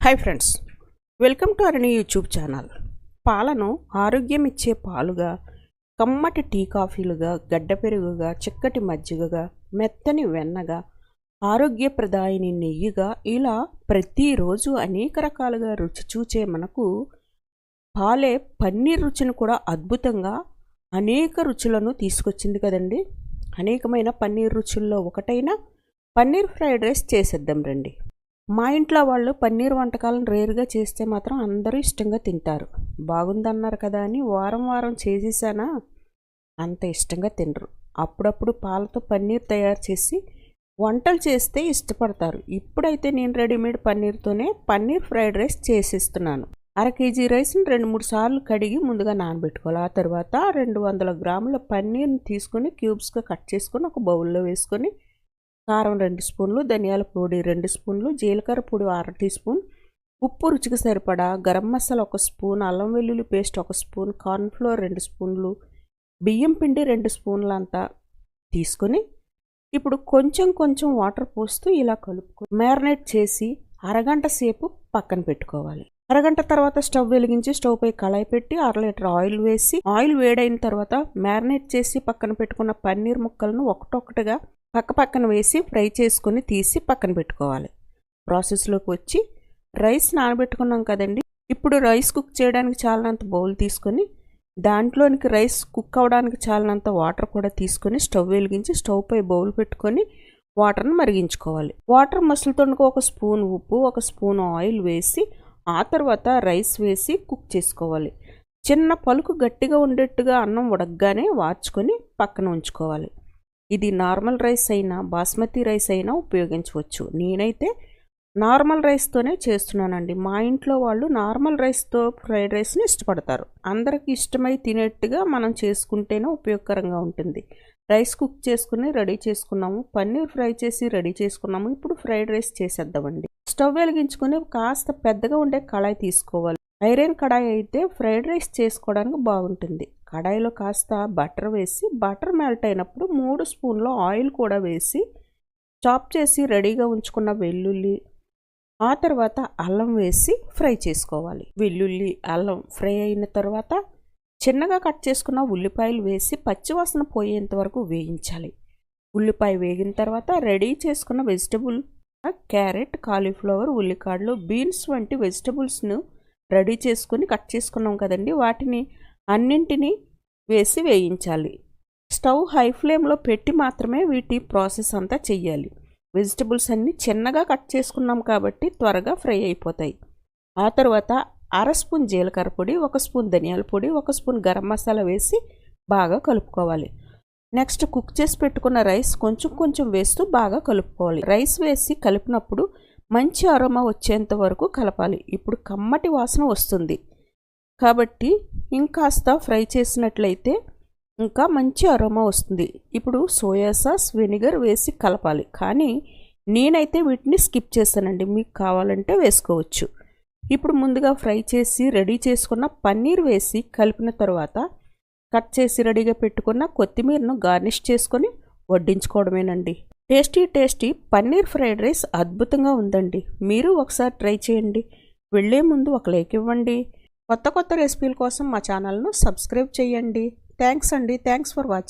Hi friends, welcome to our YouTube channel. పాలను ఆరోగ్యం ఇచ్చే పాలుగా, కమ్మటి టీ కాఫీలుగా, గడ్డ పెరుగుగా, చిక్కటి మజ్జిగగా, మెత్తని వెన్నగా, ఆరోగ్యప్రదాయిని నెయ్యిగా, ఇలా ప్రతిరోజు అనేక రకాలుగా రుచి చూచే మనకు పాలే పన్నీర్ రుచిని కూడా అద్భుతంగా అనేక రుచులను తీసుకొచ్చింది కదండి. అనేకమైన పన్నీర్ రుచుల్లో ఒకటైన పన్నీర్ ఫ్రైడ్ రైస్ చేసేద్దాం రండి. మా ఇంట్లో వాళ్ళు పన్నీర్ వంటకాలను రేరుగా చేస్తే మాత్రం అందరూ ఇష్టంగా తింటారు. బాగుందన్నారు కదా అని వారం వారం చేసేసానా అంత ఇష్టంగా తినరు. అప్పుడప్పుడు పాలతో పన్నీర్ తయారు చేసి వంటలు చేస్తే ఇష్టపడతారు. ఇప్పుడైతే నేను రెడీమేడ్ పన్నీర్తోనే పన్నీర్ ఫ్రైడ్ రైస్ చేసేస్తున్నాను. 1/2 కేజీ రైస్ని 2-3 సార్లు కడిగి ముందుగా నానబెట్టుకోవాలి. ఆ తర్వాత 200 గ్రాముల పన్నీర్ని తీసుకొని క్యూబ్స్గా కట్ చేసుకొని ఒక బౌల్లో వేసుకొని కారం 2 స్పూన్లు, ధనియాల పొడి 2 స్పూన్లు, జీలకర్ర పొడి 1/2 టీ స్పూన్, ఉప్పు రుచికి సరిపడా, గరం మసాలా 1 స్పూన్, అల్లం వెల్లుల్లి పేస్ట్ 1 స్పూన్, కార్న్ఫ్లోర్ 2 స్పూన్లు, బియ్యం పిండి 2 స్పూన్లు అంతా తీసుకొని ఇప్పుడు కొంచెం కొంచెం వాటర్ పోస్తూ ఇలా కలుపుకొని మ్యారినేట్ చేసి అరగంట సేపు పక్కన పెట్టుకోవాలి. అరగంట తర్వాత స్టవ్ వెలిగించి స్టవ్ పై కళాయి పెట్టి 1/2 లీటర్ ఆయిల్ వేసి, ఆయిల్ వేడైన తర్వాత మ్యారినేట్ చేసి పక్కన పెట్టుకున్న పన్నీర్ ముక్కలను ఒక్కొక్కటిగా పక్కన వేసి ఫ్రై చేసుకొని తీసి పక్కన పెట్టుకోవాలి. ప్రాసెస్లోకి వచ్చి రైస్ నానబెట్టుకున్నాం కదండి. ఇప్పుడు రైస్ కుక్ చేయడానికి చాలినంత బౌల్ తీసుకొని దాంట్లోనికి రైస్ కుక్ అవ్వడానికి చాలినంత వాటర్ కూడా తీసుకొని స్టవ్ వెలిగించి స్టవ్ పై బౌల్ పెట్టుకొని వాటర్ని మరిగించుకోవాలి. వాటర్ మసులుతుండగా 1 స్పూన్ ఉప్పు, 1 స్పూన్ ఆయిల్ వేసి ఆ తర్వాత రైస్ వేసి కుక్ చేసుకోవాలి. చిన్న పలుకు గట్టిగా ఉండేట్టుగా అన్నం ఉడకగానే వార్చుకొని పక్కన ఉంచుకోవాలి. ఇది నార్మల్ రైస్ అయినా బాస్మతి రైస్ అయినా ఉపయోగించవచ్చు. నేనైతే నార్మల్ రైస్తోనే చేస్తున్నానండి. మా ఇంట్లో వాళ్ళు నార్మల్ రైస్తో ఫ్రైడ్ రైస్ని ఇష్టపడతారు. అందరికి ఇష్టమై తినేట్టుగా మనం చేసుకుంటేనే ఉపయోగకరంగా ఉంటుంది. రైస్ కుక్ చేసుకుని రెడీ చేసుకున్నాము, పన్నీర్ ఫ్రై చేసి రెడీ చేసుకున్నాము. ఇప్పుడు ఫ్రైడ్ రైస్ చేసేద్దామండి. స్టవ్ వెలిగించుకొని కాస్త పెద్దగా ఉండే కళాయి తీసుకోవాలి. ఐరన్ కడాయి అయితే ఫ్రైడ్ రైస్ చేసుకోవడానికి బాగుంటుంది. కడాయిలో కాస్త బటర్ వేసి బటర్ మెల్ట్ అయినప్పుడు 3 స్పూన్ల ఆయిల్ కూడా వేసి చాప్ చేసి రెడీగా ఉంచుకున్న వెల్లుల్లి, ఆ తర్వాత అల్లం వేసి ఫ్రై చేసుకోవాలి. వెల్లుల్లి అల్లం ఫ్రై అయిన తర్వాత చిన్నగా కట్ చేసుకున్న ఉల్లిపాయలు వేసి పచ్చివాసన పోయేంత వరకు వేయించాలి. ఉల్లిపాయ వేగిన తర్వాత రెడీ చేసుకున్న వెజిటబుల్ క్యారెట్, కాలీఫ్లవర్, ఉల్లికాడలు, బీన్స్ వంటి వెజిటబుల్స్ను రెడీ చేసుకొని కట్ చేసుకున్నాం కదండి. వాటిని అన్నింటినీ వేసి వేయించాలి. స్టవ్ హై ఫ్లేమ్లో పెట్టి మాత్రమే వీటి ప్రాసెస్ అంతా చెయ్యాలి. వెజిటబుల్స్ అన్నీ చిన్నగా కట్ చేసుకున్నాం కాబట్టి త్వరగా ఫ్రై అయిపోతాయి. ఆ తర్వాత 1/2 స్పూన్ జీలకర్ర పొడి, 1 స్పూన్ ధనియాల పొడి, 1 స్పూన్ గరం మసాలా వేసి బాగా కలుపుకోవాలి. నెక్స్ట్ కుక్ చేసి పెట్టుకున్న రైస్ కొంచెం కొంచెం వేస్తూ బాగా కలుపుకోవాలి. రైస్ వేసి కలిపినప్పుడు మంచి అరోమా వచ్చేంత వరకు కలపాలి. ఇప్పుడు కమ్మటి వాసన వస్తుంది కాబట్టి ఇంకాస్త ఫ్రై చేసినట్లయితే ఇంకా మంచి అరోమా వస్తుంది. ఇప్పుడు సోయా సాస్, వెనిగర్ వేసి కలపాలి. కానీ నేనైతే వీటిని స్కిప్ చేస్తానండి, మీకు కావాలంటే వేసుకోవచ్చు. ఇప్పుడు ముందుగా ఫ్రై చేసి రెడీ చేసుకున్న పన్నీర్ వేసి కలిపిన తర్వాత కట్ చేసి రెడీగా పెట్టుకున్న కొత్తిమీరను గార్నిష్ చేసుకొని వడ్డించుకోవడమేనండి. టేస్టీ పన్నీర్ ఫ్రైడ్ రైస్ అద్భుతంగా ఉందండి. మీరు ఒకసారి ట్రై చేయండి. వెళ్ళే ముందు ఒక లైక్ ఇవ్వండి. కొత్త రెసిపీల కోసం మా ఛానల్ను సబ్స్క్రైబ్ చేయండి. Thanks for watching.